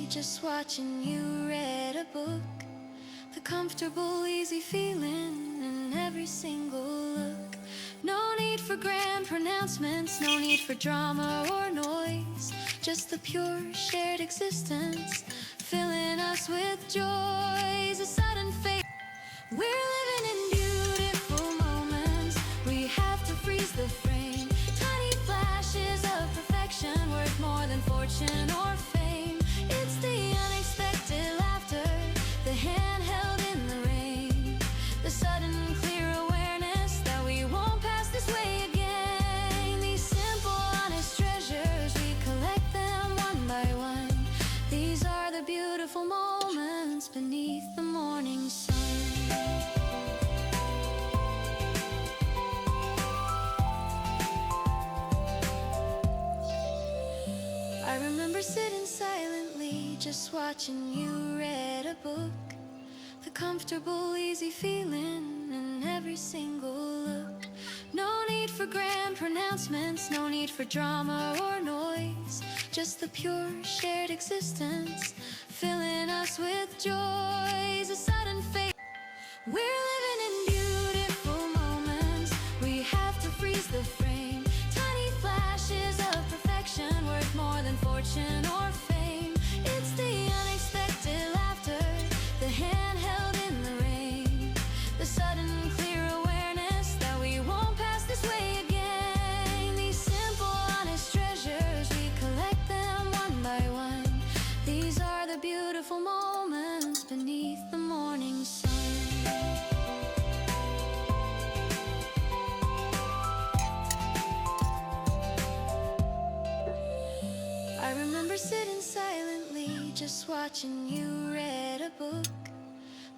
just watching you read a book. The comfortable, easy feeling in every single look. No need for grand pronouncements, no need for drama or noise. Just the pure shared existence, filling us with joys. A sudden fate. We're living in beautiful moments. We have to freeze the frame. Tiny flashes of perfection, worth more than fortune or fame. It's the unexpected laughter, the hand held in the rain, the sudden clear awareness that we won't pass this way again. These simple, honest treasures, we collect them one by one. These are the beautiful moments beneath the morning sun. I remember sitting silently, just watching you read a book. The comfortable, easy feeling in every single look. No need for grand pronouncements, no need for drama or noise. Just the pure shared existence, filling us with joys. A sudden fate. We're living in beautiful moments. We have to freeze the frame. Tiny flashes of perfection, worth more than fortune or fame. It's the unexpected laughter, the hand held in the rain, the sudden clear awareness that we won't pass this way again. These simple, honest treasures, we collect them one by one. These are the beautiful moments beneath the morning sun. I remember sitting silently, just watching you read a book.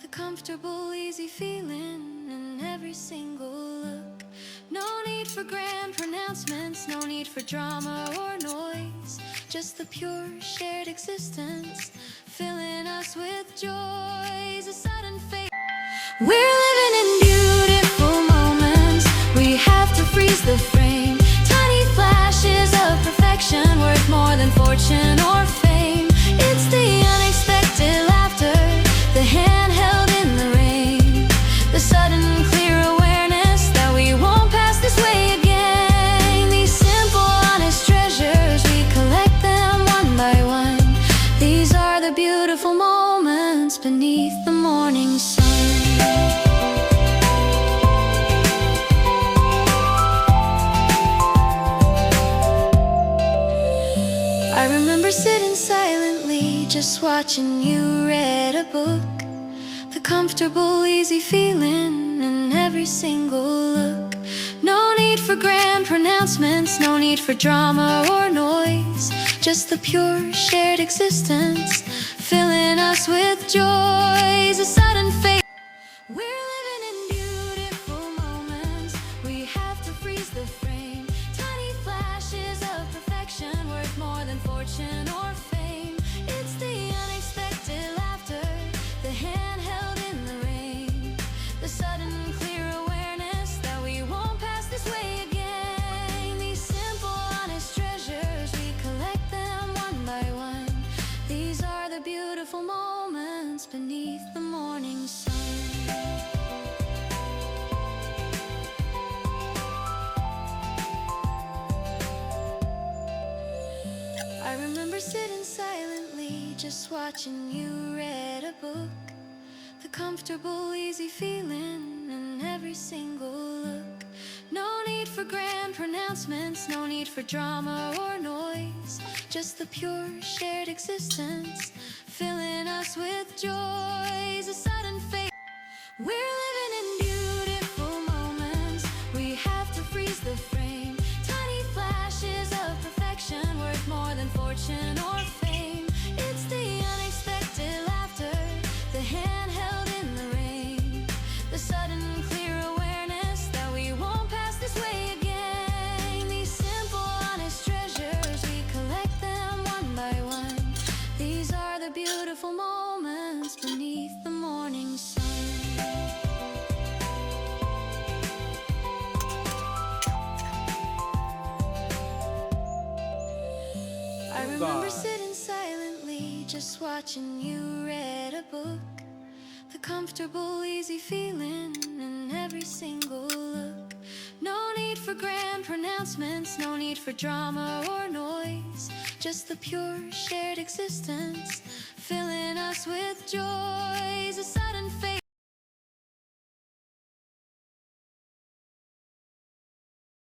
The comfortable, easy feeling in every single look. No need for grand pronouncements, no need for drama or noise. Just the pure shared existence, filling us with joys. A sudden fate. We're living in beautiful moments. We have to freeze the frame. Tiny flashes of perfection, worth more than fortune or fame. It's the unexpected laughter, the hand held in the rain, the sudden clear awareness that we won't pass this way again. These simple, honest treasures, we collect them one by one. These are the beautiful moments beneath the morning sun. I remember sitting silently, just watching you read a book. The comfortable, easy feeling in every single look. No need for grand pronouncements, no need for drama or noise. Just the pure shared existence, filling us with joys. A sudden fate. We're living in beautiful moments. We have to freeze the frame. Tiny flashes of perfection, worth more than fortune or fame. It's the unexpected laughter, the hand held in the rain, the sudden clear awareness that we won't pass this way again. These simple, honest treasures, we collect them one by one. These are the beautiful moments beneath the morning sun. I remember sitting silently, just watching you read a book. The comfortable, easy feeling in every single look. No need for grand pronouncements, no need for drama or noise. Just the pure shared existence, filling us with joys. A sudden fate. We're living in beautiful moments. We have to freeze the frame. Tiny flashes of perfection, worth more than fortune or fame. It's the unexpected laughter, the hand held in the rain, the sudden clear awareness that we won't pass this way again. These simple, honest treasures, we collect them one by one. These are the beautiful moments beneath the morning sun. I remember sitting silently, just just watching you read a book. The comfortable, easy feeling in every single look. No need for grand pronouncements, no need for drama or noise. Just the pure shared existence, filling us with joy.